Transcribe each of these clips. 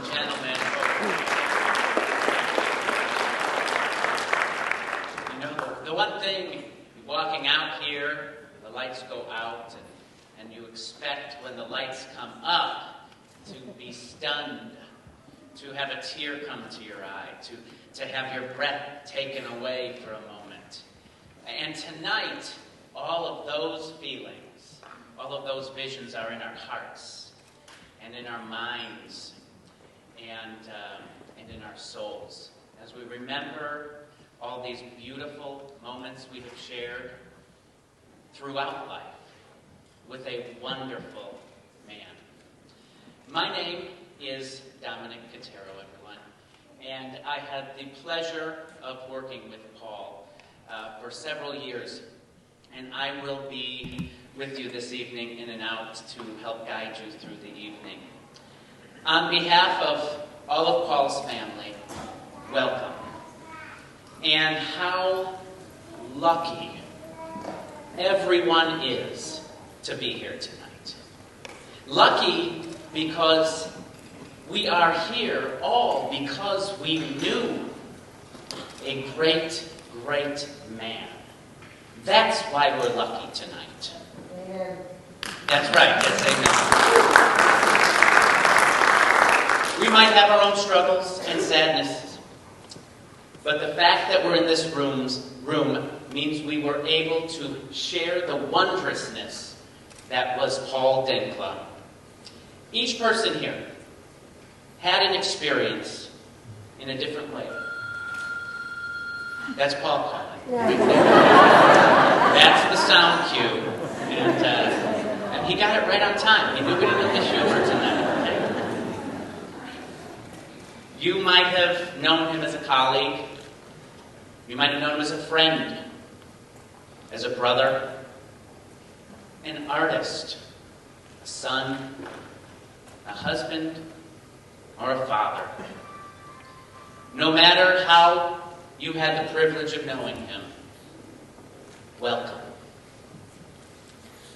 and gentlemen. You know, the one thing, walking out here, the lights go out, and you expect when the lights come up to be stunned, to have a tear come to your eye, to have your breath taken away for a moment. And tonight, all of those feelings, all of those visions are in our hearts and in our minds and in our souls as we remember all these beautiful moments we have shared throughout life with a wonderful man. My name is Dominic Catero, everyone, and I had the pleasure of working with Paul for several years, and I will be with you this evening in and out to help guide you through the evening. On behalf of all of Paul's family, welcome. And how lucky everyone is to be here tonight. Lucky because we are here all because we knew a great, great man. That's why we're lucky tonight. Amen. That's right. Yes, amen. We might have our own struggles and sadnesses, but the fact that we're in this room means we were able to share the wondrousness that was Paul Denckla. Each person here had an experience in a different way. That's Paul calling. Yeah. That's the sound cue. And he got it right on time. He knew we didn't get humor tonight. You might have known him as a colleague. You might have known him as a friend, as a brother, an artist, a son, a husband, or a father. No matter how you had the privilege of knowing him, welcome.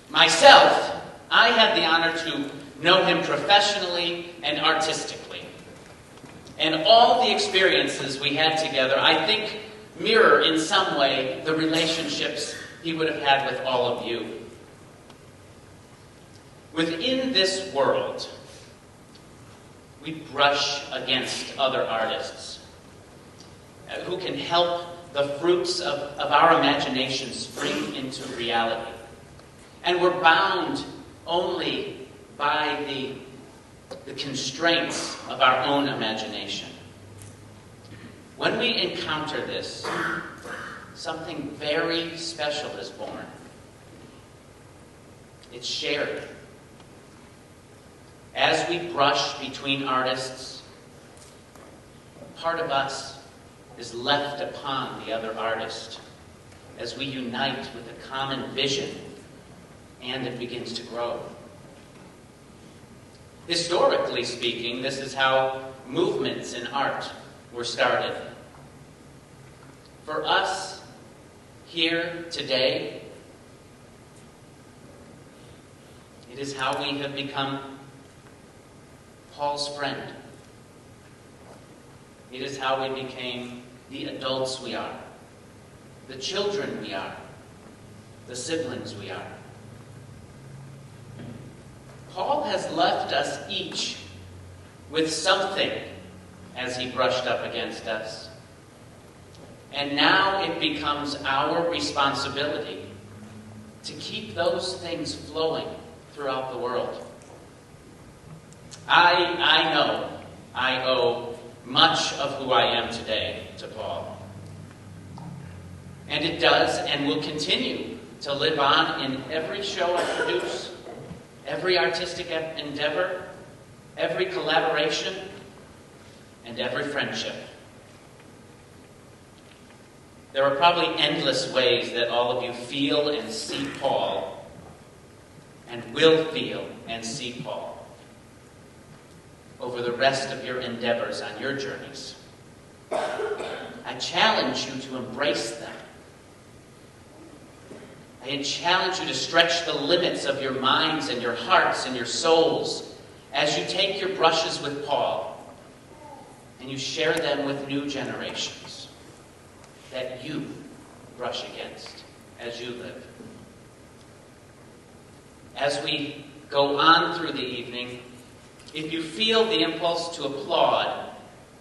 Myself, I had the honor to know him professionally and artistically. And all the experiences we had together, I think, mirror in some way the relationships he would have had with all of you. Within this world, we brush against other artists who can help the fruits of our imagination spring into reality. And we're bound only by the constraints of our own imagination. When we encounter this, something very special is born. It's shared. As we brush between artists, part of us is left upon the other artist as we unite with a common vision, and it begins to grow. Historically speaking, this is how movements in art were started. For us, here today, it is how we have become Paul's friend. It is how we became the adults we are, the children we are, the siblings we are. Paul has left us each with something as he brushed up against us. And now it becomes our responsibility to keep those things flowing throughout the world. I know I owe much of who I am today to Paul. And it does and will continue to live on in every show I produce, every artistic endeavor, every collaboration, and every friendship. There are probably endless ways that all of you feel and see Paul, and will feel and see Paul over the rest of your endeavors on your journeys. I challenge you to embrace them. I challenge you to stretch the limits of your minds and your hearts and your souls as you take your brushes with Paul and you share them with new generations that you brush against as you live. As we go on through the evening, if you feel the impulse to applaud,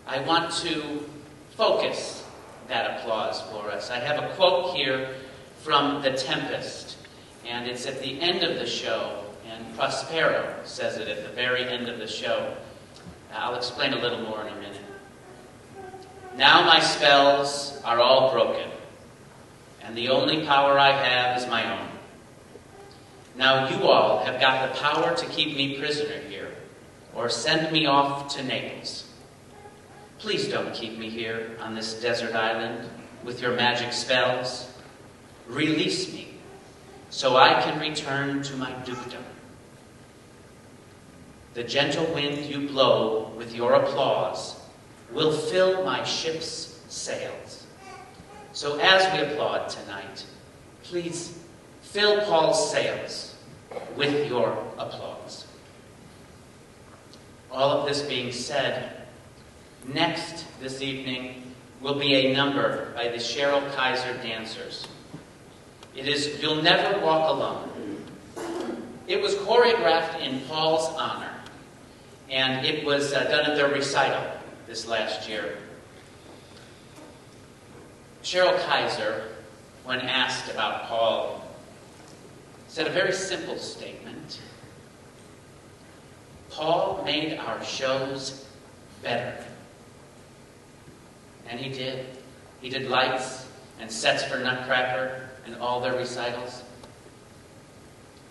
I want to focus that applause for us. I have a quote here from The Tempest, and it's at the end of the show, and Prospero says it at the very end of the show. I'll explain a little more in a minute. Now my spells are all broken, and the only power I have is my own. Now you all have got the power to keep me prisoner here, or send me off to Naples. Please don't keep me here on this desert island with your magic spells. Release me so I can return to my dukedom. The gentle wind you blow with your applause will fill my ship's sails. So as we applaud tonight, please fill Paul's sails with your applause. All of this being said, next this evening will be a number by the Cheryl Kaiser Dancers. It is You'll Never Walk Alone. It was choreographed in Paul's honor, and it was done at their recital this last year. Cheryl Kaiser, when asked about Paul, said a very simple statement. Paul made our shows better. And he did. He did lights and sets for Nutcracker and all their recitals.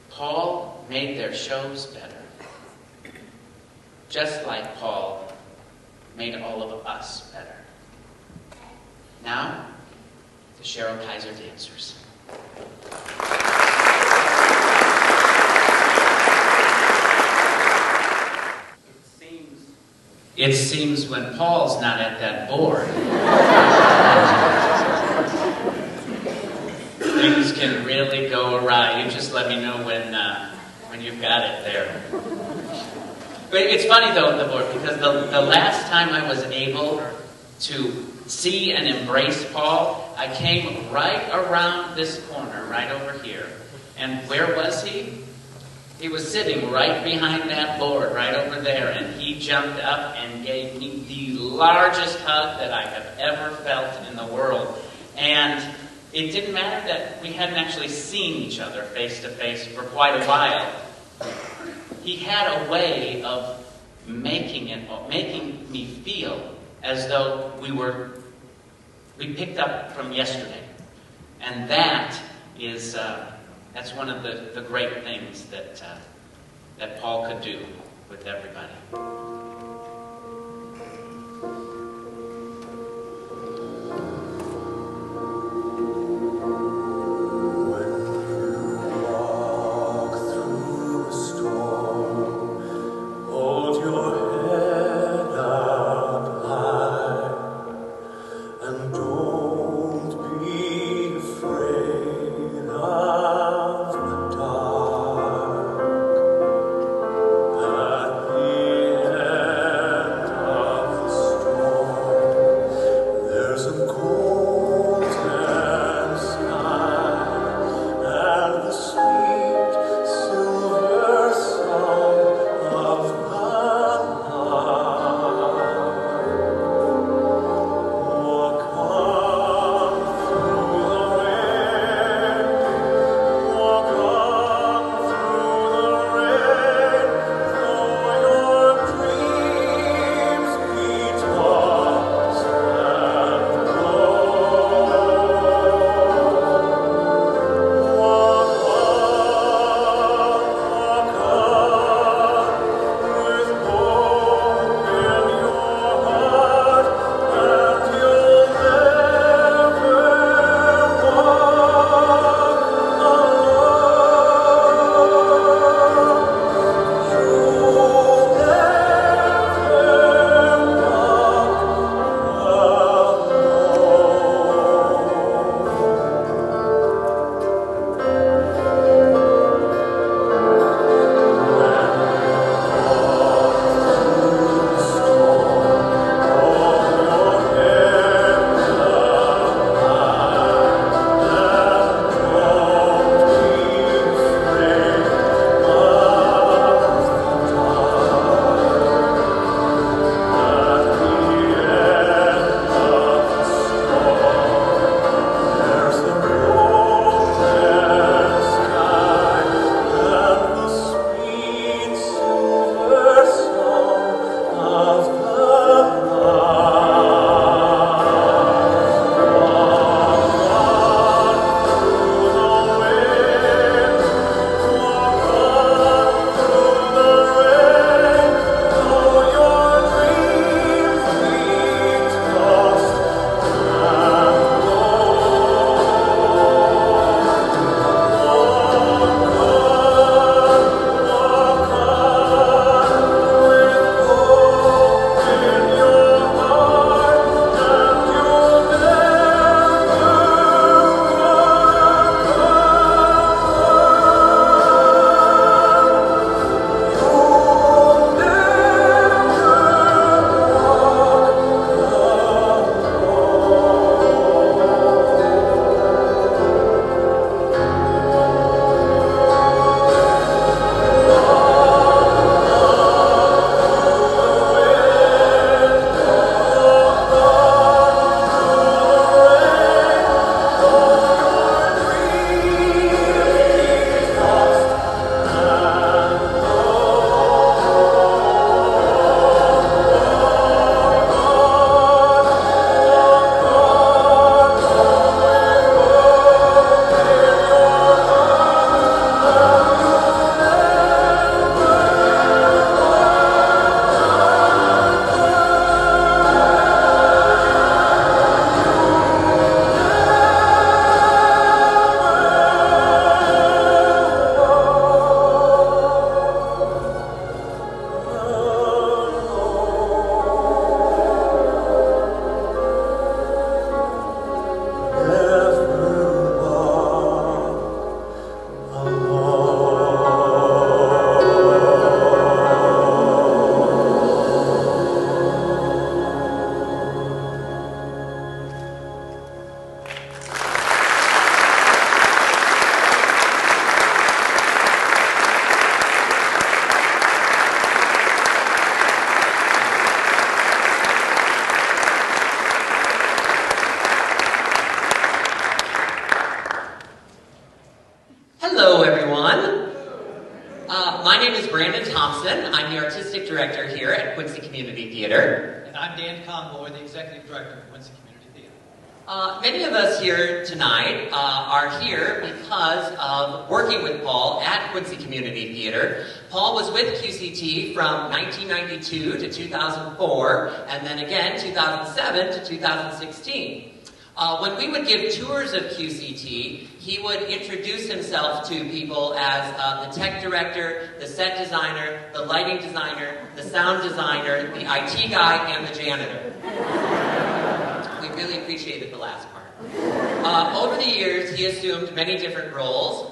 Paul made their shows better. Just like Paul made all of us better. Now, the Cheryl Kaiser Dancers. It seems when Paul's not at that board, things can really go awry. You just let me know when you've got it there. But it's funny though, the board, because the last time I was able to see and embrace Paul, I came right around this corner, right over here. And where was he? He was sitting right behind that board, right over there, and he jumped up and gave me the largest hug that I have ever felt in the world. And it didn't matter that we hadn't actually seen each other face to face for quite a while. He had a way of making me feel as though we picked up from yesterday. And that is that's one of the great things that Paul could do with everybody. Yeah. Thompson. I'm the Artistic Director here at Quincy Community Theater. And I'm Dan Conboy, the Executive Director of Quincy Community Theater. Many of us here tonight are here because of working with Paul at Quincy Community Theater. Paul was with QCT from 1992 to 2004, and then again 2007 to 2016. When we would give tours of QCT, he would introduce himself to people as the tech director, the set designer, the lighting designer, the sound designer, the IT guy, and the janitor. We really appreciated the last part. Over the years, he assumed many different roles.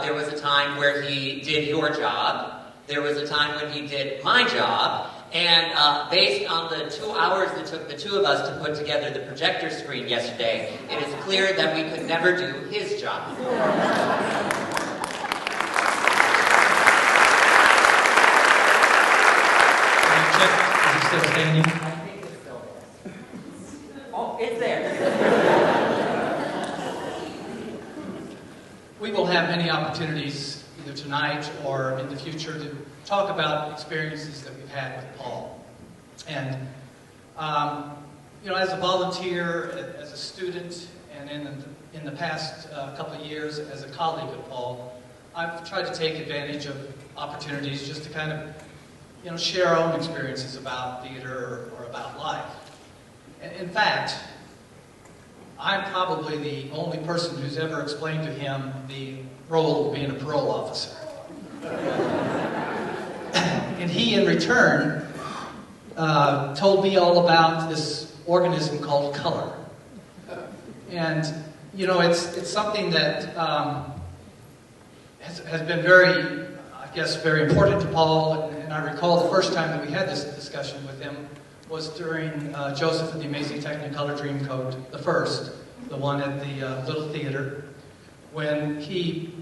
There was a time where he did your job. There was a time when he did my job. And based on the 2 hours it took the two of us to put together the projector screen yesterday, it is clear that we could never do his job. Can you check? Is he still standing? I think it's still there. Oh, it's there. We will have many opportunities, either tonight or in the future, to talk about experiences that we've had with Paul. And, as a volunteer, as a student, and in the past couple of years as a colleague of Paul, I've tried to take advantage of opportunities just to kind of, share our own experiences about theater or about life. And in fact, I'm probably the only person who's ever explained to him the role of being a parole officer. And he, in return, told me all about this organism called color. And, it's something that has been very, very important to Paul. And I recall the first time that we had this discussion with him was during Joseph and the Amazing Technicolor Dreamcoat, the first, the one at the Little Theater, when he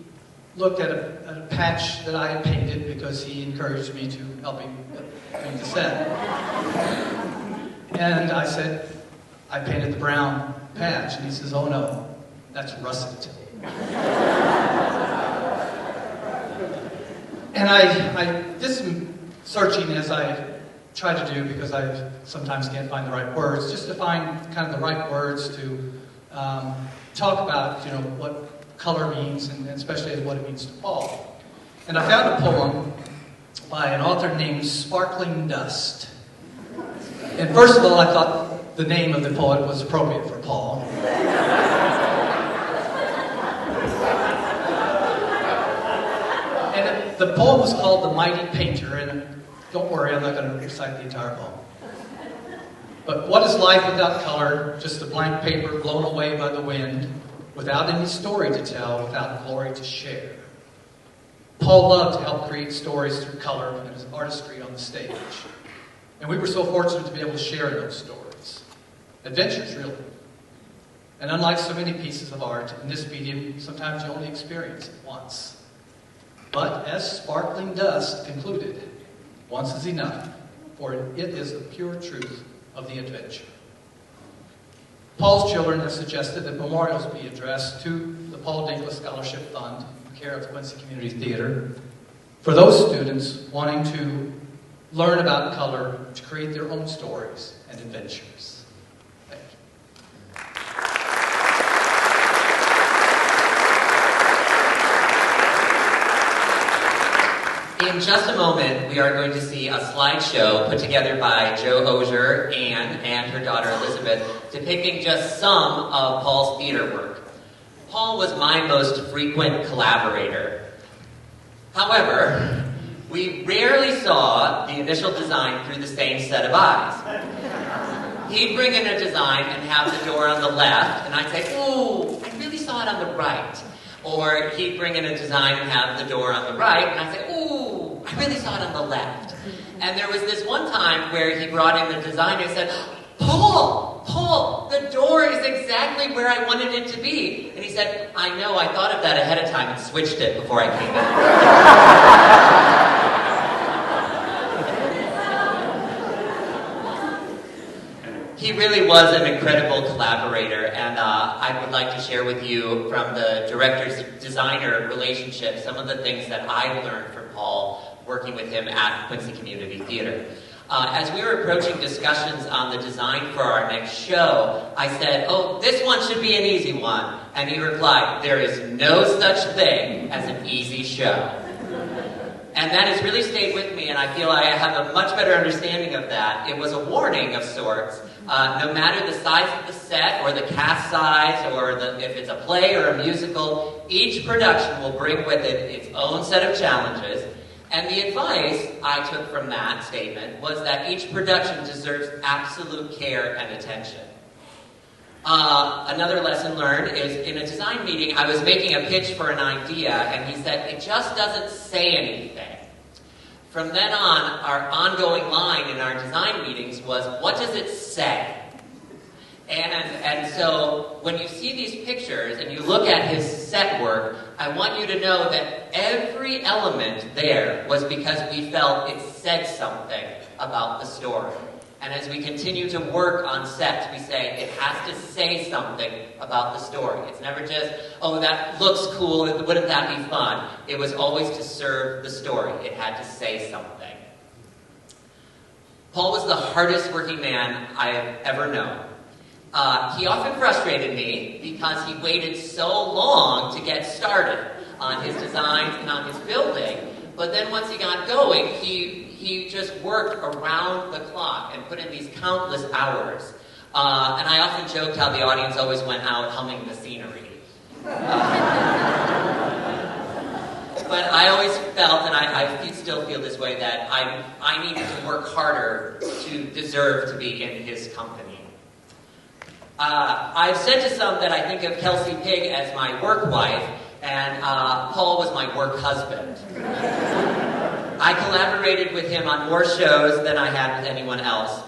looked at a patch that I had painted because he encouraged me to help him paint the set. And I said, I painted the brown patch. And he says, oh no, that's russet. And I did some searching as I try to do, because I sometimes can't find the right words, just to find kind of the right words to talk about, what color means, and especially what it means to Paul. And I found a poem by an author named Sparkling Dust. And first of all, I thought the name of the poet was appropriate for Paul. And the poem was called The Mighty Painter, and don't worry, I'm not going to recite the entire poem. But what is life without color? Just a blank paper blown away by the wind, without any story to tell, without glory to share. Paul loved to help create stories through color and his artistry on the stage. And we were so fortunate to be able to share those stories. Adventures, really. And unlike so many pieces of art, in this medium, sometimes you only experience it once. But as Sparkling Dust concluded, once is enough, for it is the pure truth of the adventure. Paul's children have suggested that memorials be addressed to the Paul Denckla Scholarship Fund in care of Quincy Community Theater for those students wanting to learn about color to create their own stories and adventures. Thank you. In just a moment, we are going to see a slideshow put together by Joe Ozier, Anne, and her daughter Elizabeth, depicting just some of Paul's theater work. Paul was my most frequent collaborator. However, we rarely saw the initial design through the same set of eyes. He'd bring in a design and have the door on the left, and I'd say, ooh, I really saw it on the right. Or he'd bring in a design and have the door on the right, and I'd say, ooh, I really saw it on the left. And there was this one time where he brought in the design and said, Paul, the door is exactly where I wanted it to be. And he said, I know, I thought of that ahead of time and switched it before I came in. He really was an incredible collaborator, and I would like to share with you from the director's designer relationship some of the things that I learned from Paul working with him at Quincy Community Theater. As we were approaching discussions on the design for our next show, I said, "Oh, this one should be an easy one." And he replied, "There is no such thing as an easy show." And that has really stayed with me, and I feel I have a much better understanding of that. It was a warning of sorts. No matter the size of the set, or the cast size, or if it's a play or a musical, each production will bring with it its own set of challenges. And the advice I took from that statement was that each production deserves absolute care and attention. Another lesson learned is in a design meeting, I was making a pitch for an idea, and he said, "It just doesn't say anything." From then on, our ongoing line in our design meetings was, "What does it say?" And so when you see these pictures and you look at his set work, I want you to know that every element there was because we felt it said something about the story. And as we continue to work on sets, we say it has to say something about the story. It's never just, "Oh, that looks cool, wouldn't that be fun?" It was always to serve the story. It had to say something. Paul was the hardest working man I have ever known. He often frustrated me because he waited so long to get started on his designs and on his building. But then once he got going, he just worked around the clock and put in these countless hours. And I often joked how the audience always went out humming the scenery. But I always felt, and I still feel this way, that I needed to work harder to deserve to be in his company. I've said to some that I think of Kelsey Pig as my work wife, and Paul was my work husband. I collaborated with him on more shows than I had with anyone else.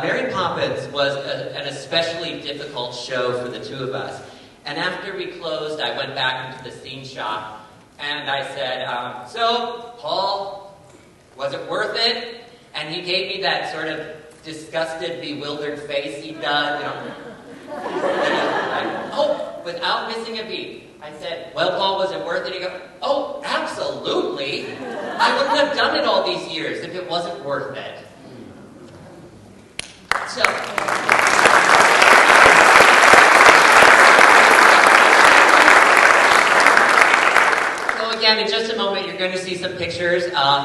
Mary Poppins was an especially difficult show for the two of us. And after we closed, I went back into the scene shop, and I said, "So, Paul, was it worth it?" And he gave me that sort of disgusted, bewildered face he does, without missing a beat. I said, "Well, Paul, was it worth it?" He goes, "Oh, absolutely. I wouldn't have done it all these years if it wasn't worth it." So again, in just a moment, you're going to see some pictures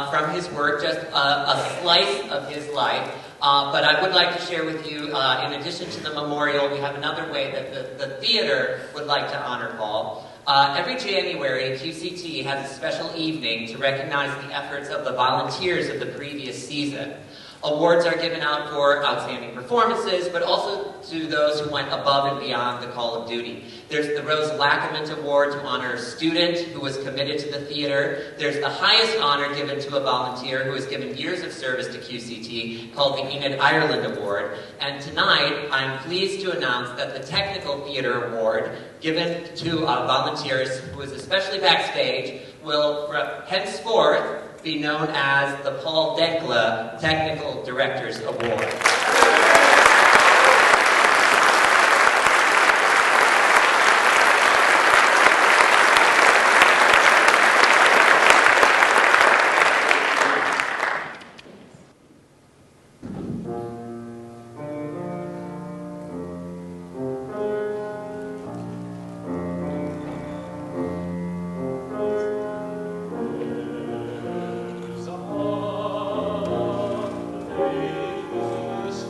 from his work, just a slice of his life. But I would like to share with you, in addition to the memorial, we have another way that the theater would like to honor Paul. Every January, QCT has a special evening to recognize the efforts of the volunteers of the previous season. Awards are given out for outstanding performances, but also to those who went above and beyond the call of duty. There's the Rose Lackament Award to honor a student who was committed to the theater. There's the highest honor given to a volunteer who has given years of service to QCT, called the Enid Ireland Award. And tonight, I'm pleased to announce that the Technical Theater Award, given to volunteers who is especially backstage, will henceforth be known as the Paul Denckla Technical Directors Award. This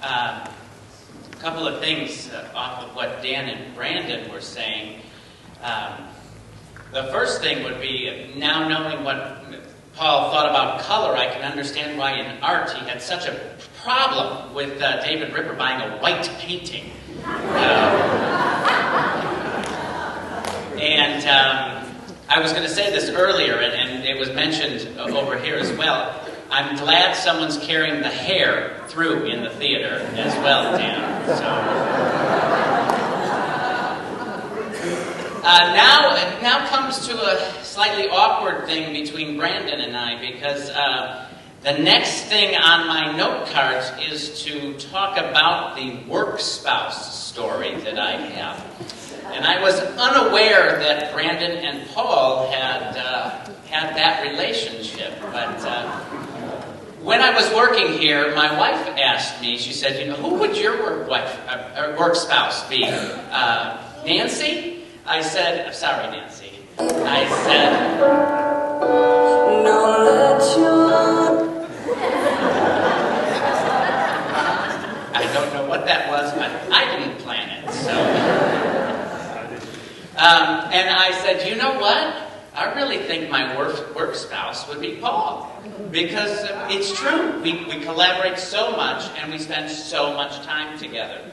A couple of things off of what Dan and Brandon were saying. The first thing would be, now knowing what Paul thought about color, I can understand why in art he had such a problem with David Ripper buying a white painting. And I was going to say this earlier, and it was mentioned over here as well. I'm glad someone's carrying the hair through in the theater as well, Dan. Now comes to a slightly awkward thing between Brandon and I, because the next thing on my note cards is to talk about the work spouse story that I have. And I was unaware that Brandon and Paul had that relationship. But when I was working here, my wife asked me, she said, who would your work spouse be? Nancy? I said, sorry, Nancy. I said, don't let you. I don't know what that was, but I didn't plan it, so. And I said, you know what? I really think my work spouse would be Paul. Because it's true. We collaborate so much, and we spend so much time together.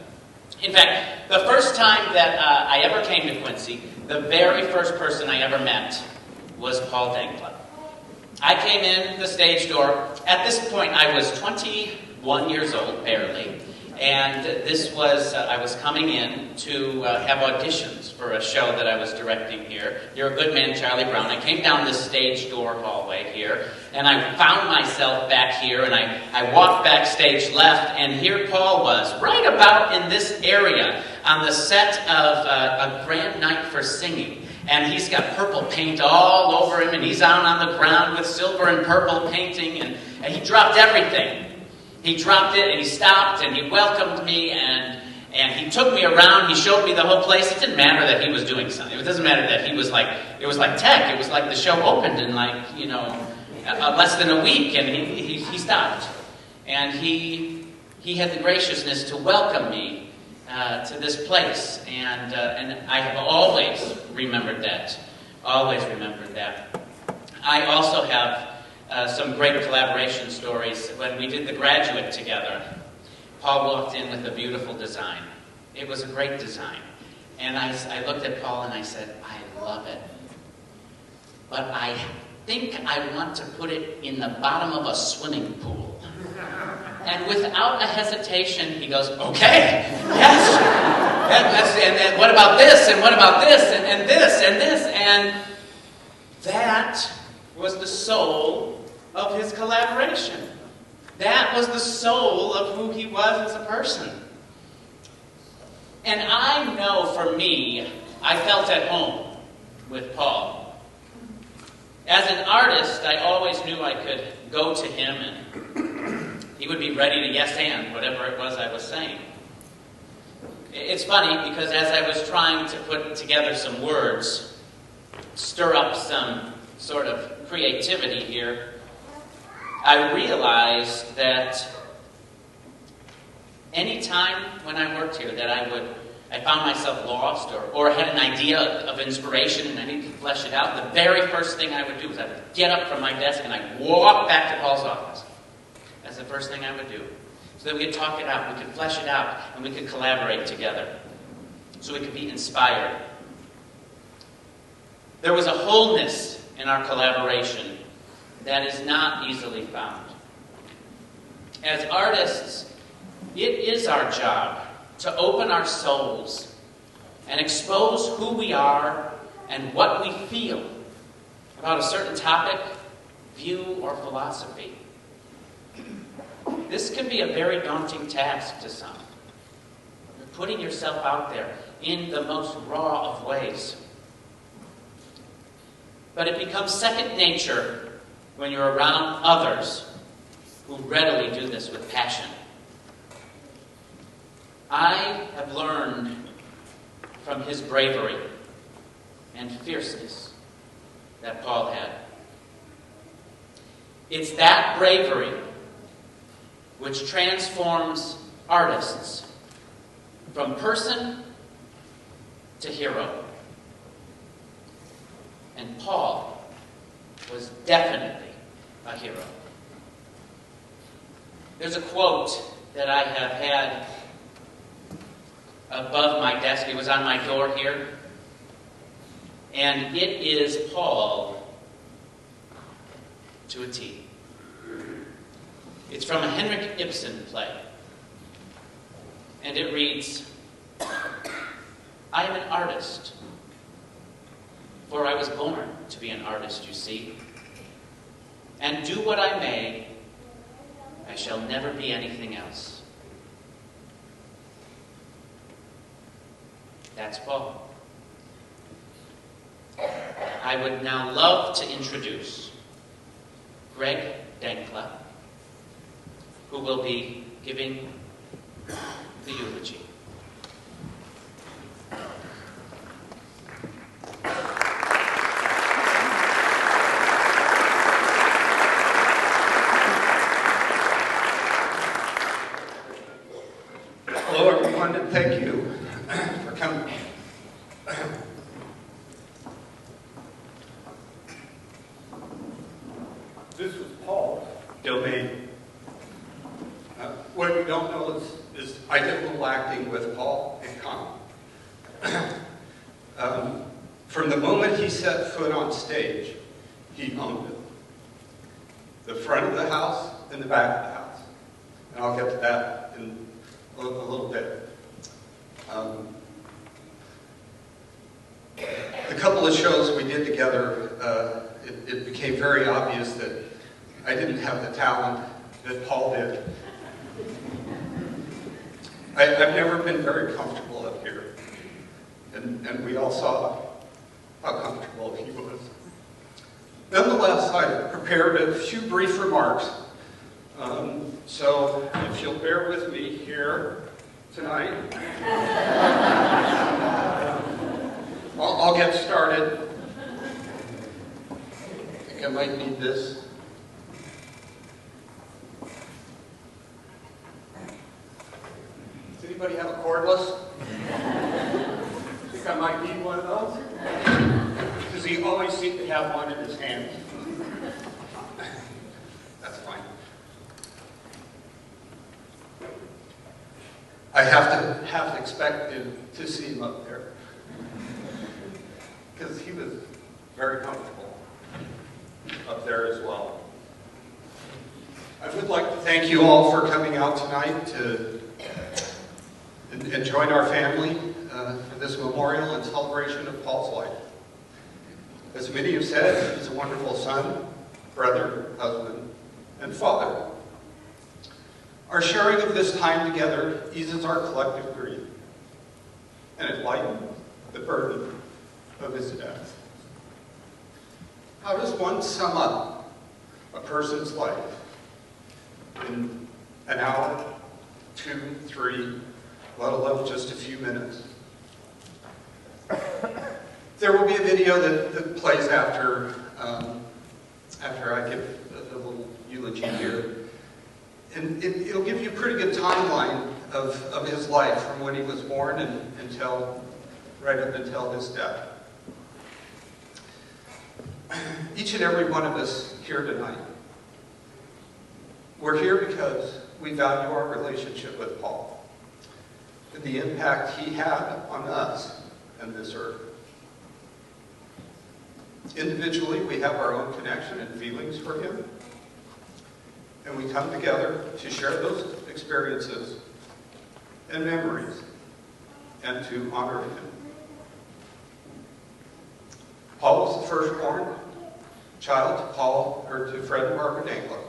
In fact, the first time that I ever came to Quincy, the very first person I ever met was Paul Denckla. I came in the stage door. At this point, I was 21 years old, barely. And this was, I was coming in to have auditions for a show that I was directing here. You're a Good Man, Charlie Brown. I came down this stage door hallway here, and I found myself back here, and I walked backstage left, and here Paul was, right about in this area, on the set of A Grand Night for Singing. And he's got purple paint all over him, and he's out on the ground with silver and purple painting, and he dropped everything. He dropped it, and he stopped, and he welcomed me, and he took me around. He showed me the whole place. It didn't matter that he was doing something. It doesn't matter that he was like, it was like tech. It was like the show opened in less than a week, and he stopped. And he had the graciousness to welcome me to this place, and I have always remembered that. Always remembered that. I also have some great collaboration stories. When we did The Graduate together, Paul walked in with a beautiful design. It was a great design. And I looked at Paul and I said, I love it. But I think I want to put it in the bottom of a swimming pool. And without a hesitation, he goes, okay, yes. And then what about this, and what about this, and this, and this. And that was the soul of his collaboration. That was the soul of who he was as a person. And I know for me, I felt at home with Paul. As an artist, I always knew I could go to him and he would be ready to yes and whatever it was I was saying. It's funny because as I was trying to put together some words, stir up some sort of creativity here, I realized that any time when I worked here that I found myself lost or had an idea of inspiration and I needed to flesh it out, the very first thing I would do was I would get up from my desk and I'd walk back to Paul's office. That's the first thing I would do. So that we could talk it out, we could flesh it out, and we could collaborate together. So we could be inspired. There was a wholeness in our collaboration that is not easily found. As artists, it is our job to open our souls and expose who we are and what we feel about a certain topic, view, or philosophy. This can be a very daunting task to some. You're putting yourself out there in the most raw of ways. But it becomes second nature when you're around others who readily do this with passion. I have learned from his bravery and fierceness that Paul had. It's that bravery which transforms artists, from person to hero. And Paul was definitely a hero. There's a quote that I have had above my desk. It was on my door here. And it is Paul to a T. It's from a Henrik Ibsen play. And it reads, I am an artist, for I was born to be an artist, you see. And do what I may, I shall never be anything else. That's Paul. I would now love to introduce Greg Denckla, who will be giving the eulogy. Hello, everyone, and thank you for coming. This was Paul's domain. What you don't know is I did a little acting with Paul in common. From the moment he set foot on stage, he owned it. The front of the house and the back of the house. And I'll get to that in a little bit. The couple of shows we did together, it became very obvious that I didn't have the talent that Paul did. I've never been very comfortable up here, and we all saw how comfortable he was. Nonetheless, I prepared a few brief remarks, so if you'll bear with me here tonight, I'll get started. I think I might need this. Does anybody have a cordless? Think I might need one of those? Because he always seemed to have one in his hand. That's fine. I have to expect to see him up there. Because he was very comfortable up there as well. I would like to thank you all for coming out tonight and join our family for this memorial and celebration of Paul's life. As many have said, he was a wonderful son, brother, husband, and father. Our sharing of this time together eases our collective grief, and it lightens the burden of his death. How does one sum up a person's life in an hour, 2, 3, let alone just a few minutes? There will be a video that plays after I give the little eulogy here. And it'll give you a pretty good timeline of his life from when he was born and right up until his death. Each and every one of us here tonight, we're here because we value our relationship with Paul and the impact he had on us and this earth. Individually, we have our own connection and feelings for him, and we come together to share those experiences and memories and to honor him. Paul was the firstborn child to Fred and Barbara Denckla.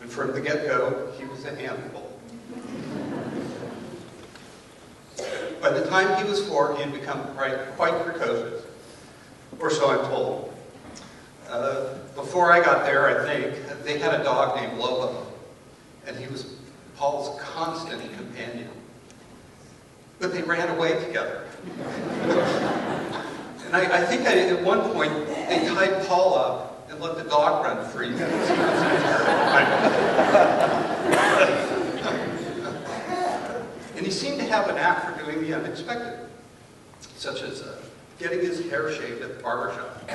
And from the get-go, he was a handful. By the time he was 4, he had become quite precocious, or so I'm told. Before I got there, I think, they had a dog named Lobo, and he was Paul's constant companion. But they ran away together. And I think at one point, they tied Paul up and let the dog run free. have an knack for doing the unexpected, such as getting his hair shaved at the barbershop.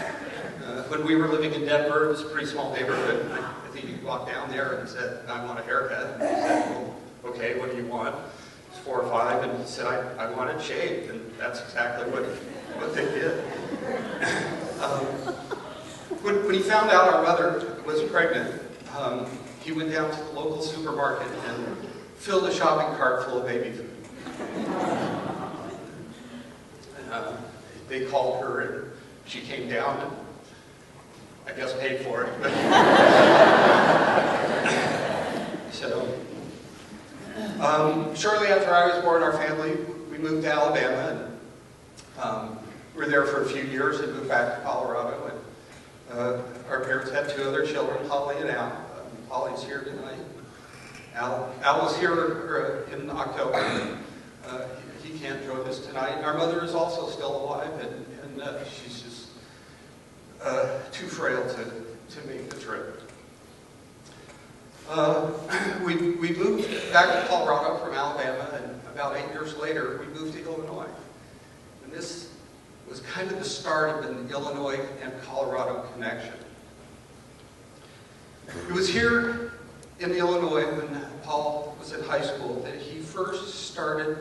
When we were living in Denver, it was a pretty small neighborhood. I think you walked down there and said, I want a haircut. And he said, well, okay, what do you want? It's 4 or 5, and he said, I want it shaved, and that's exactly what they did. When he found out our mother was pregnant, he went down to the local supermarket and filled a shopping cart full of baby food. They called her, and she came down and I guess paid for it. So, shortly after I was born, our family, we moved to Alabama, and we were there for a few years and moved back to Colorado. And our parents had 2 other children, Holly and Al. Holly's here tonight. Al was here in October. He can't join us tonight. Our mother is also still alive, and she's just too frail to make the trip. We moved back to Colorado from Alabama, and about 8 years later, we moved to Illinois. And this was kind of the start of an Illinois and Colorado connection. It was here in Illinois when Paul was in high school that he first started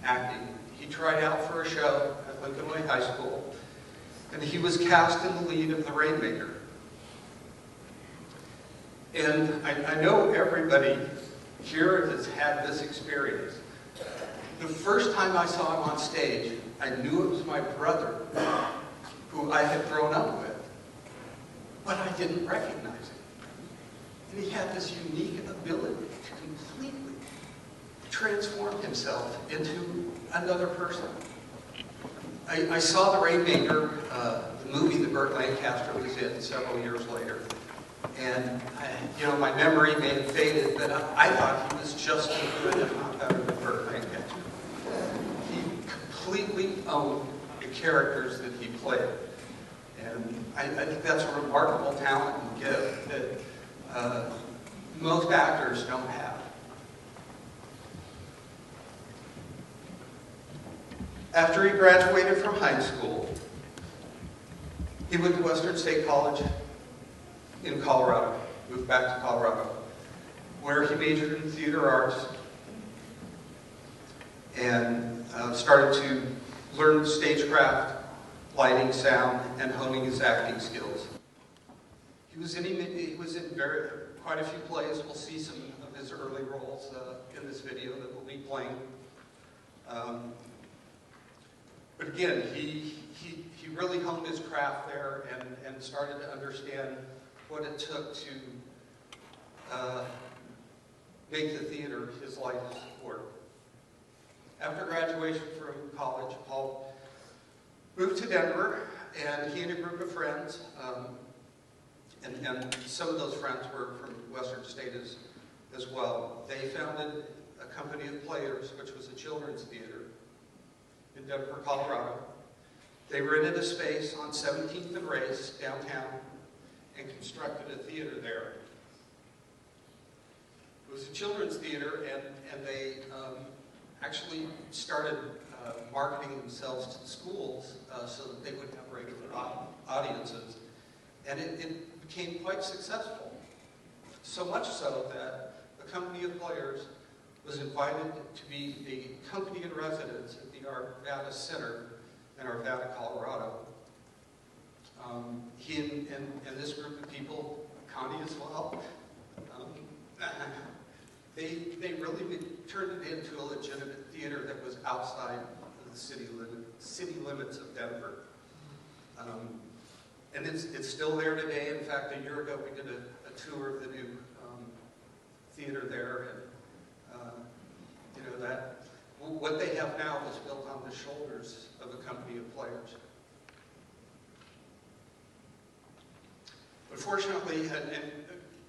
acting. He tried out for a show at Lincoln Way High School, and he was cast in the lead of The Rainmaker. And I know everybody here has had this experience. The first time I saw him on stage, I knew it was my brother, who I had grown up with, but I didn't recognize him. And he had this unique ability to completely transform himself into another person. I saw The Rainmaker, the movie that Burt Lancaster was in several years later. And, my memory may have faded, but I thought he was just as good, if not better, than Burt Lancaster. He completely owned the characters that he played. And I think that's a remarkable talent and gift that most actors don't have. After he graduated from high school, he went to Western State College in Colorado, moved back to Colorado, where he majored in theater arts and started to learn stagecraft, lighting, sound, and honing his acting skills. He was in quite a few plays. We'll see some of his early roles in this video that we'll be playing. But again, he really honed his craft there and started to understand what it took to make the theater his life's work. After graduation from college, Paul moved to Denver, and he and a group of friends, and some of those friends were from Western State as well, they founded a company of players, which was a children's theater in Denver, Colorado. They rented a space on 17th and Race downtown and constructed a theater there. It was a children's theater, and they actually started marketing themselves to the schools so that they would have regular audiences. And it became quite successful. So much so that the company of players was invited to be a company in residence at the Arvada Center in Arvada, Colorado. He and this group of people, Connie as well, they really turned it into a legitimate theater that was outside of the city limits of Denver. And it's still there today. In fact, a year ago we did a tour of the new theater there, and that what they have now was built on the shoulders of a company of players. But fortunately, and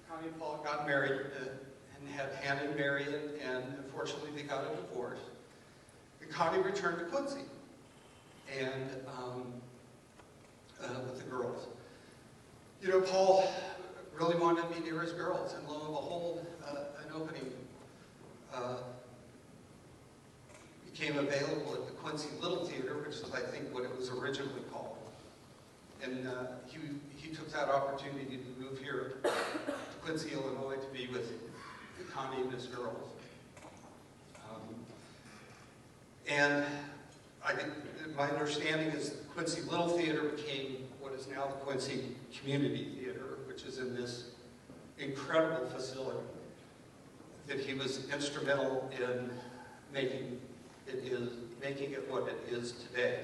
Connie and Paul got married and had Hannah and Marion, and unfortunately they got a divorce. And Connie returned to Quincy and with the girls. Paul really wanted to be near his girls, and lo and behold, an opening became available at the Quincy Little Theater, which is, I think, what it was originally called. And he took that opportunity to move here to Quincy, Illinois, to be with Connie and his girls. And I think my understanding is the Quincy Little Theater became what is now the Quincy Community Theater, which is in this incredible facility that he was instrumental in making it what it is today.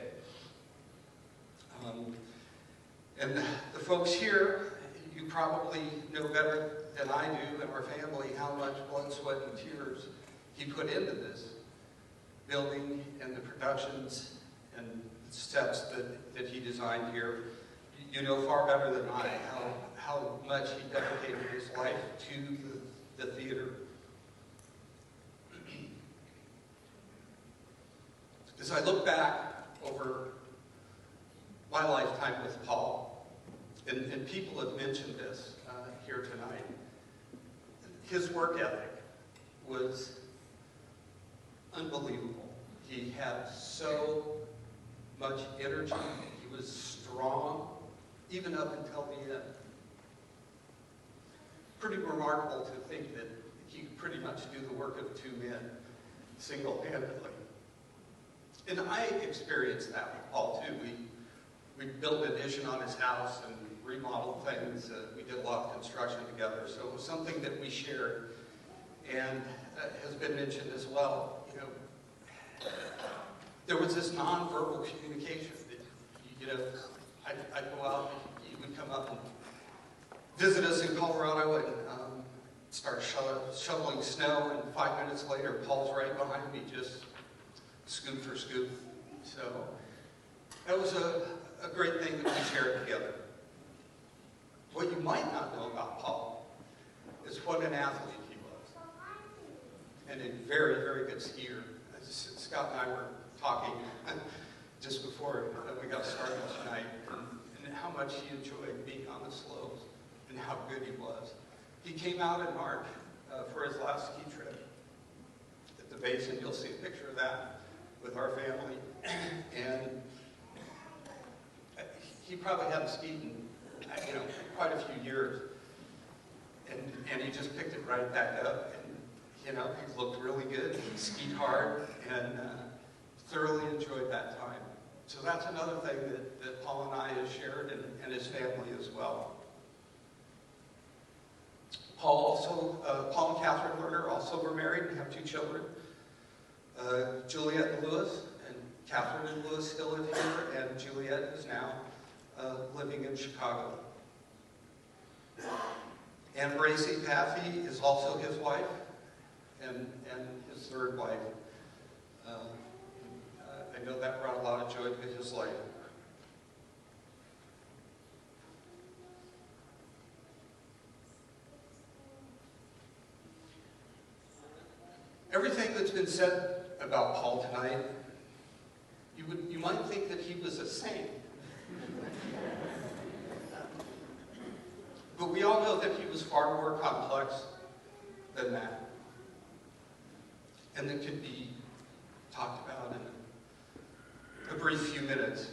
And the folks here, you probably know better than I do and our family how much blood, sweat, and tears he put into this building and the productions and steps that he designed here. You know far better than I how much he dedicated his life to the theater. As I look back over my lifetime with Paul, and people have mentioned this here tonight, his work ethic was unbelievable. He had so much energy. He was strong, even up until the end. Pretty remarkable to think that he could pretty much do the work of two men single-handedly. And I experienced that with Paul too. We built an addition on his house and remodeled things. We did a lot of construction together, so it was something that we shared, and has been mentioned as well. You know, there was this nonverbal communication. I'd go out, he would come up and visit us in Colorado and start shoveling snow, and 5 minutes later, Paul's right behind me, just scoop for scoop. So that was a great thing that we shared together. What you might not know about Paul is what an athlete he was, and a very, very good skier. Scott and I were talking just before we got started tonight, and how much he enjoyed being on the slopes and how good he was. He came out in March for his last ski trip at the basin. You'll see a picture of that with our family. And he probably hadn't skied in quite a few years. And he just picked it right back up. And he looked really good. He skied hard and thoroughly enjoyed that time. So that's another thing that Paul and I have shared, and his family as well. Paul and Catherine Lerner also were married and have 2 children, Juliet and Lewis, and Catherine and Lewis still live here, and Juliet is now living in Chicago. And Bracy Pathy is also his wife, and his 3rd wife. I know that brought a lot of joy to his life. Everything that's been said about Paul tonight, you might think that he was a saint. But we all know that he was far more complex than that. And that could be talked about in a brief few minutes.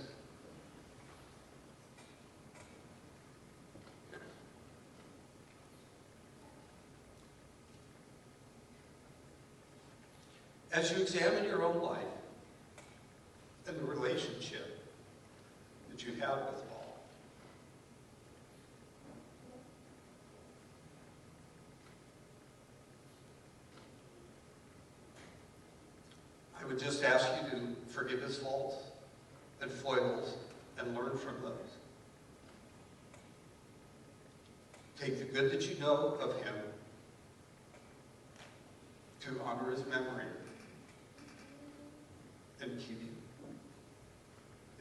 As you examine your own life and the relationship that you have with Paul, I would just ask you to forgive his faults and foibles and learn from those. Take the good that you know of him to honor his memory and keep you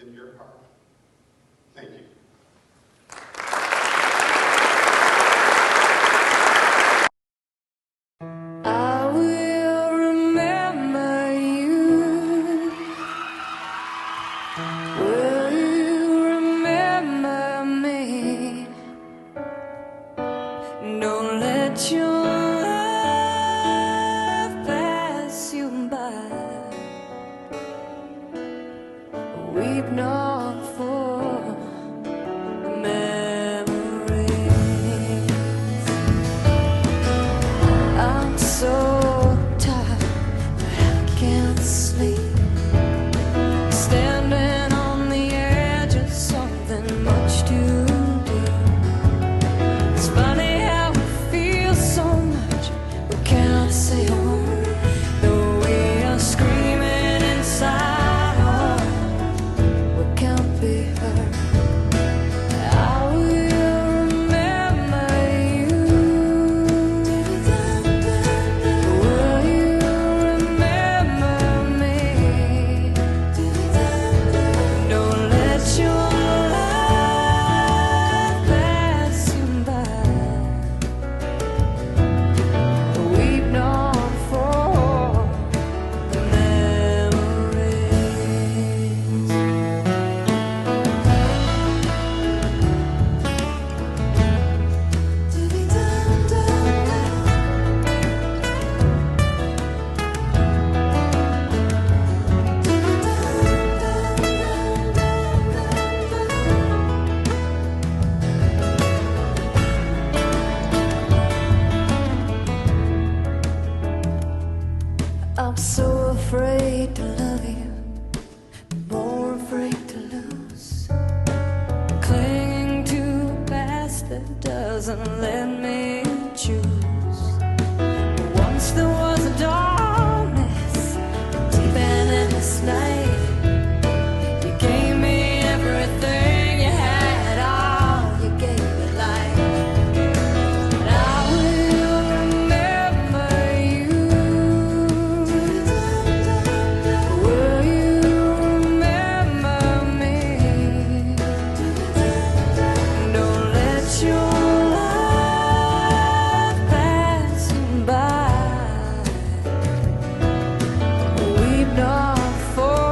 in your heart. Thank you. I will remember you. Will you remember me? Don't let your love pass you by. weep not for memories. I'm so tired that I can't sleep, standing on the edge of something much too deep. It's funny how we feel so much we cannot say a word, though we are screaming inside our heart, we can't be heard. I will remember you. Will you remember me? Don't let your life pass you by. Weep not for the memories. I'm so afraid to love you, more afraid to lose, clinging to a past that doesn't let me choose. Once there was a darkness, deep and endless night. You gave me everything you had, all you gave me life. And I will remember you. Will you remember me? Don't let your life pass you by. Weep not for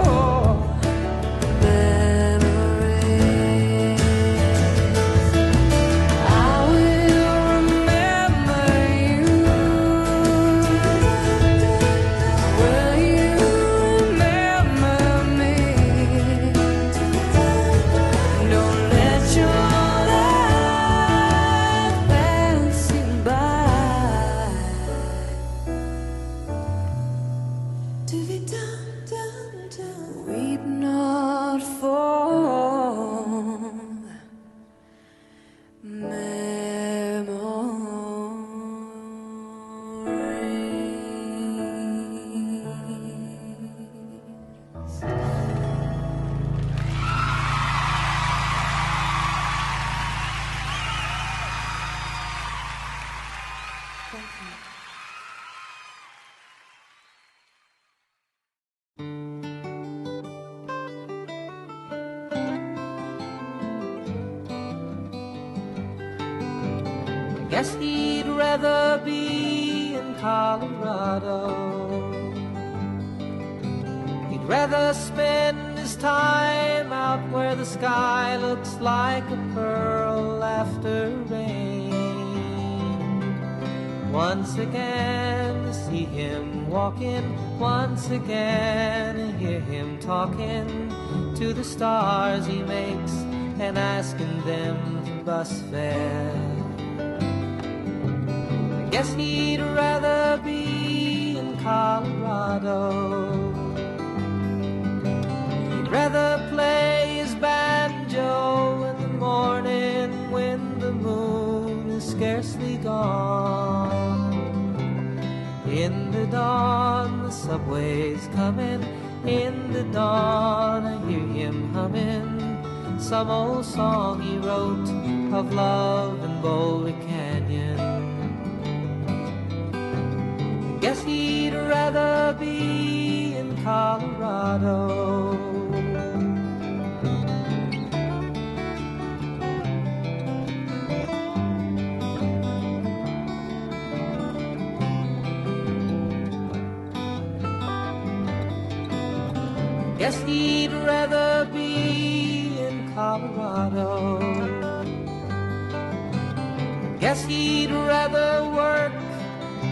memories. I will remember you. Will you remember me? Don't let your life pass you by. Weep not for memories. Thank you. Guess he'd rather be in Colorado. He'd rather spend his time out where the sky looks like a pearl after rain. Once again to see him walking, once again to hear him talking to the stars he makes and asking them for bus fare. Guess he'd rather be in Colorado. He'd rather play his banjo in the morning when the moon is scarcely gone. In the dawn, the subway's coming. In the dawn, I hear him humming some old song he wrote of love in Boulder Canyon. Guess he'd rather be in Colorado. Guess he'd rather be in Colorado. Guess he'd rather work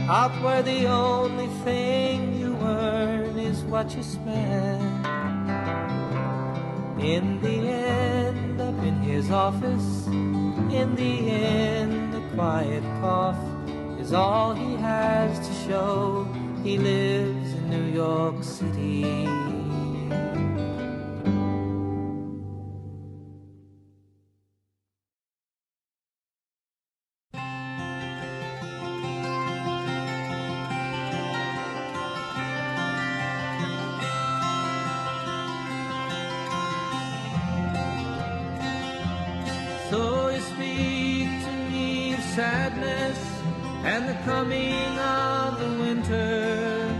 out where the only thing you earn is what you spend. In the end, up in his office, in the end, a quiet cough is all he has to show. He lives in New York City. So you speak to me of sadness and the coming of the winter,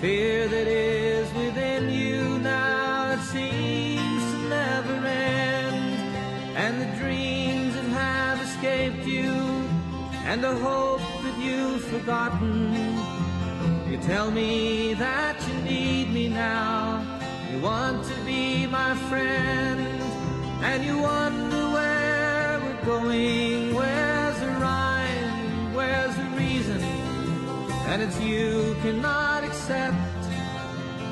fear that is within you now that seems to never end, and the dreams that have escaped you, and the hope that you've forgotten. You tell me that you need me now, you want to be my friend, and you wonder where we're going, where's the rhyme, where's the reason, and it's you cannot accept.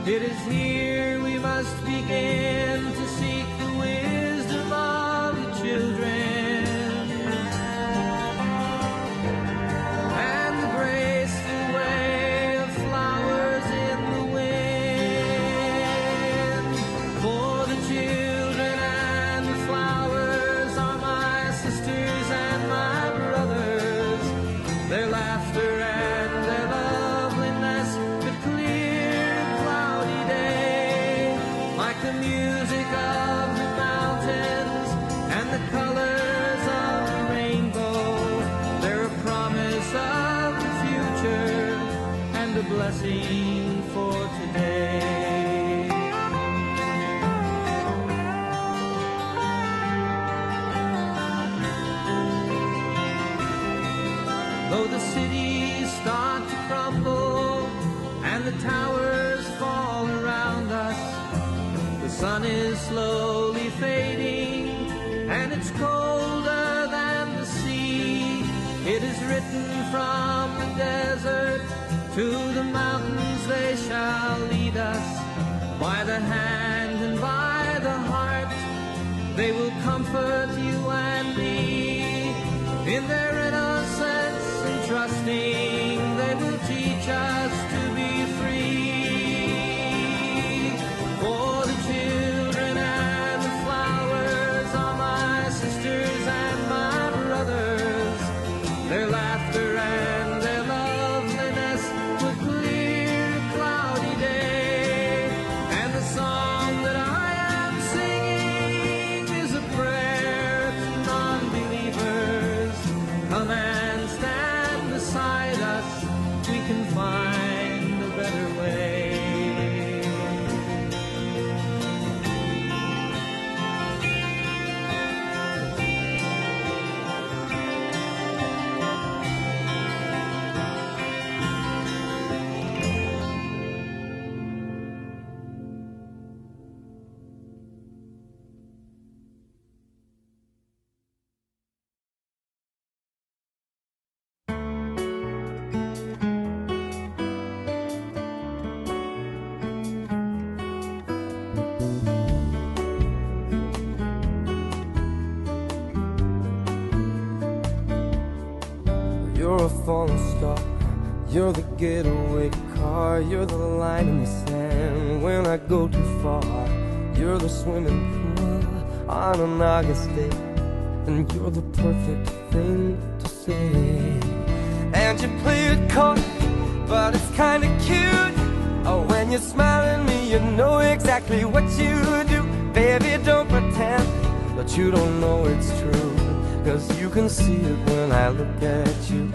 It is here we must begin to seek the wisdom of the children, and the graceful way of flowers in the wind. For the children and the flowers are my sisters and my brothers. Their laughter and their loveliness could clear a cloudy day, like the music of the mountains and the colors of the rainbow. They're a promise of the future and a blessing for today. Though the cities start to crumble and the towers fall around us, the sun is slowly fading and it's colder than the sea. It is written from the desert to the mountains, they shall lead us by the hand and by the heart. They will comfort you and me in their innocence and trusting. They will teach us to be free. For the children and the flowers are my sisters and my brothers. Their laughter and their loveliness will clear a cloudy day. And the song that I am singing is a prayer to non-believers. Come and stand beside us, we can find a better way. You're a falling star, you're the getaway car, you're the line in the sand when I go too far. You're the swimming pool on an August day, and you're the perfect thing to say. And you play it coy, but it's kinda cute. Oh, when you smile at me, you know exactly what you do. Baby, don't pretend that you don't know it's true, 'cause you can see it when I look at you.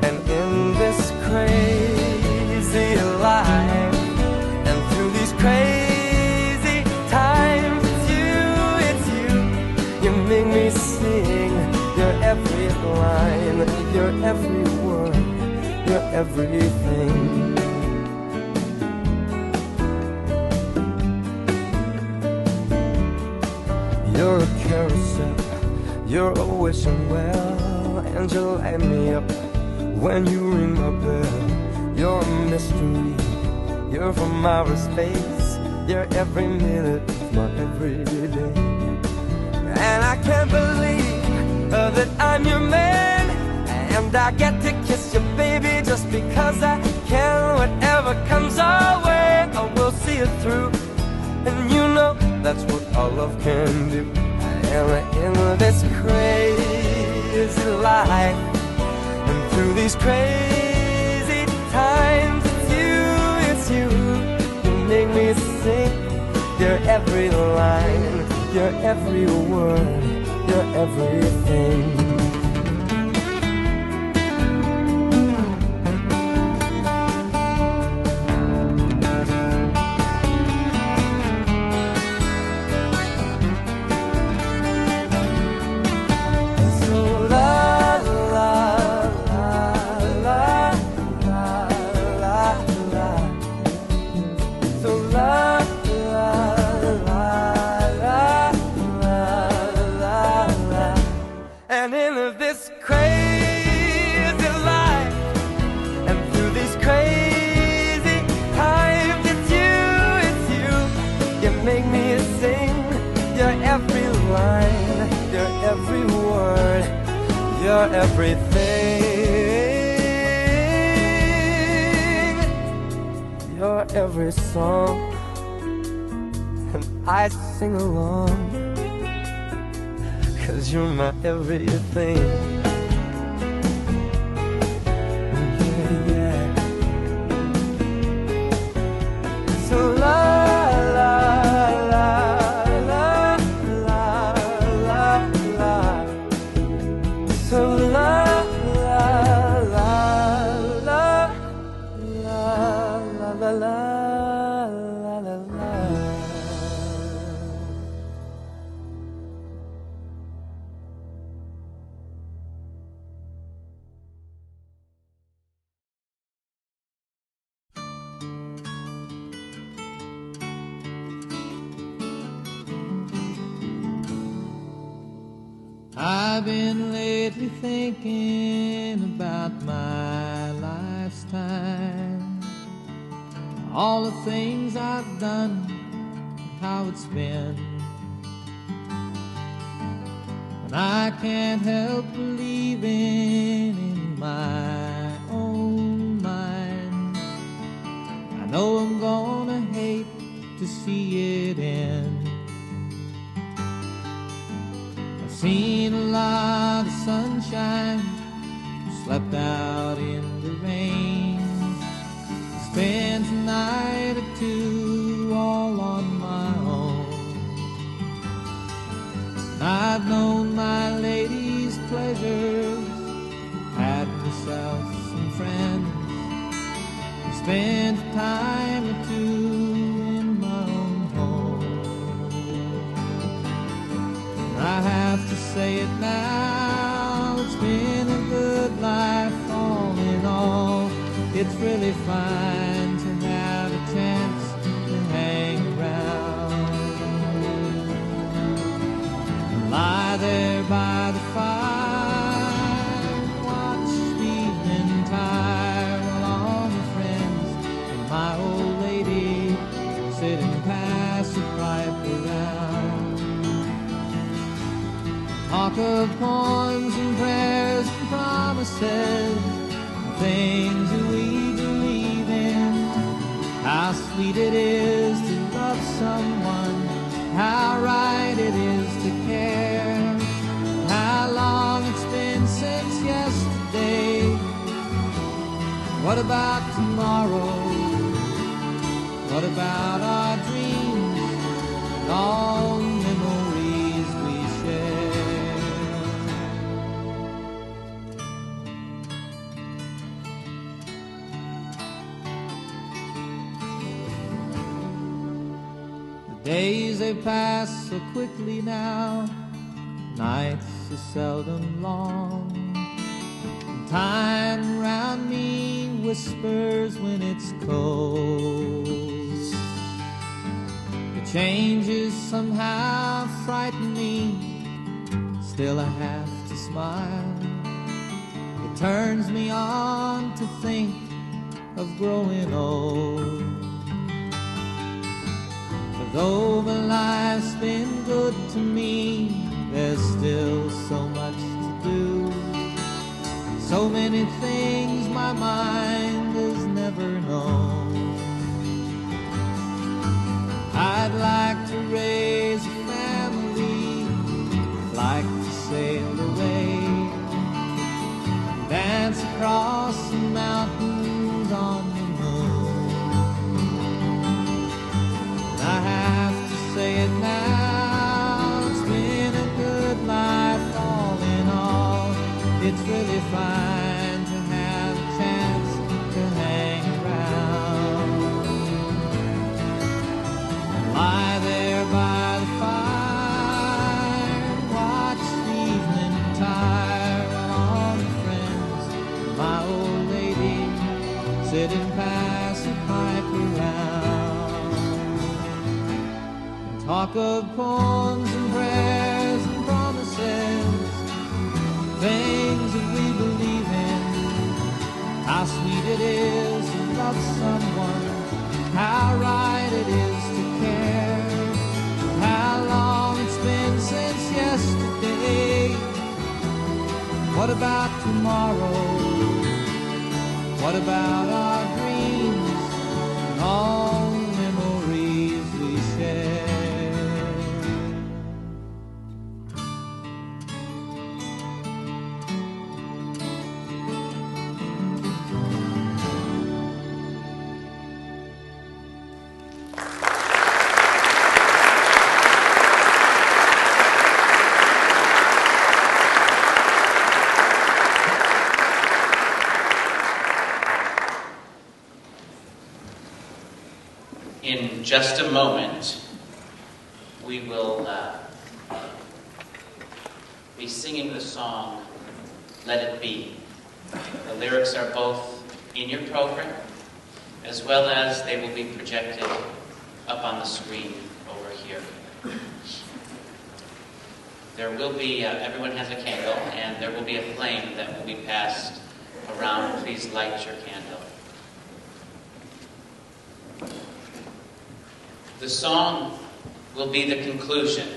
And in this crazy life, and through these crazy times, it's you, you make me sing your every line, your every word, your everything. You're a carousel, you're a wishing well, and you light me up when you ring my bell. You're a mystery, you're from outer space, You're every minute of my everyday. And I can't believe that I'm your man, and I get to kiss you, baby, just because I can. Whatever comes our way, I will see it through. And you know that's what all love can do. And in this crazy life, and through these crazy times, it's you, you make me sing. Your every line, your every word, your everything. And in this crazy life, and through these crazy times, it's you, you make me sing. Your every line, your every word, your everything, your every song, and I sing along. 'Cause you're my everything. Yeah, yeah. So la la la la la la la. So la la la la la la la la. I've been lately thinking about my life's time, all the things I've done, how it's been. And I can't help believing in my own mind. I know I'm gonna hate to see it end. Seen a lot of sunshine, slept out in the rain, spent a night or two all on my own. And I've known my lady's pleasures, had myself some friends, spent a time or two in my own home. I have to say it now, it's been a good life all in all. It's really fine to have a chance to hang around, lie there by the fire, watch the evening tire, while all my friends and my old lady sit and pass the pipe around. Talk of poems and prayers and promises, things that we believe in. How sweet it is to love someone, how right it is to care. How long it's been since yesterday. What about tomorrow? What about our dreams and all the memories we share? The days they pass so quickly now, nights are seldom long. Time around me whispers when it's cold. The changes somehow frighten me, still I have to smile. It turns me on to think of growing old. Though my life's been good to me, there's still so much to do. So many things my mind has never known. I'd like to raise a family, like to sail away, dance across the mountains on the moon. I have to say it now, it's been a good life all in all. It's really fine to have a chance to hang around and lie there by the fire, watch the evening tire, and all the friends, my old lady, sit and pass a pipe around, and talk of poems and prayers and promises, things that we believe in, how sweet it is to love someone, how right it is to care, how long it's been since yesterday. What about tomorrow? What about our dreams and all the memories we share? In just a moment, we will be singing the song, Let It Be. The lyrics are both in your program, as well as they will be projected up on the screen over here. There will be, everyone has a candle, and there will be a flame that will be passed around. Please light your candle. The song will be the conclusion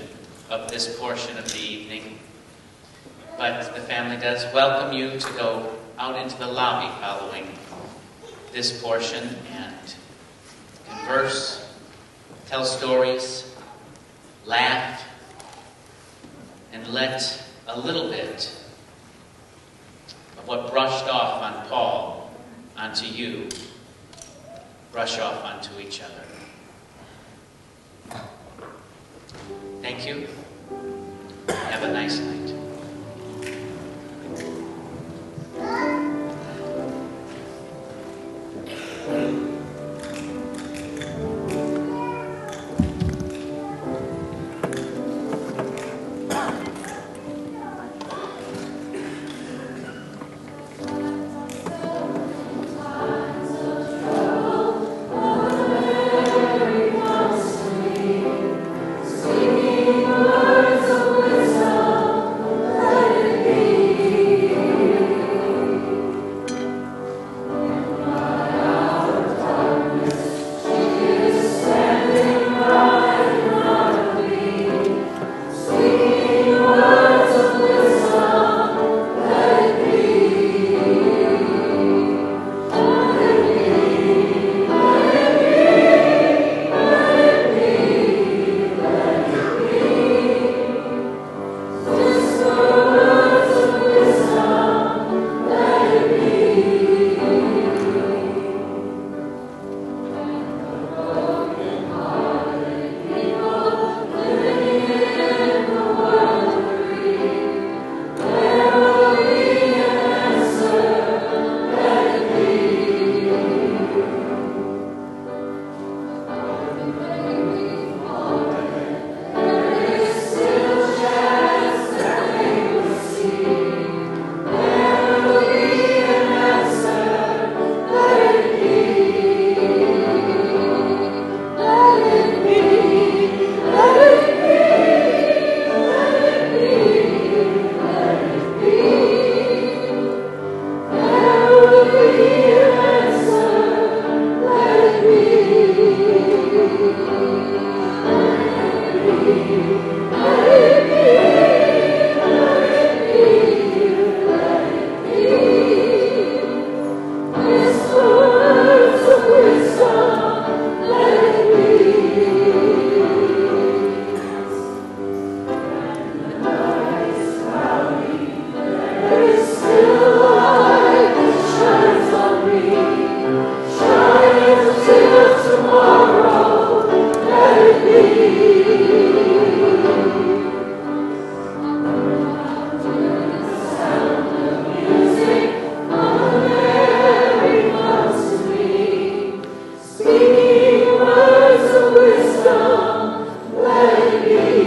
of this portion of the evening, but the family does welcome you to go out into the lobby following this portion and converse, tell stories, laugh, and let a little bit of what brushed off on Paul onto you brush off onto each other. Thank you. Have a nice night. Words of wisdom words of wisdom, let it be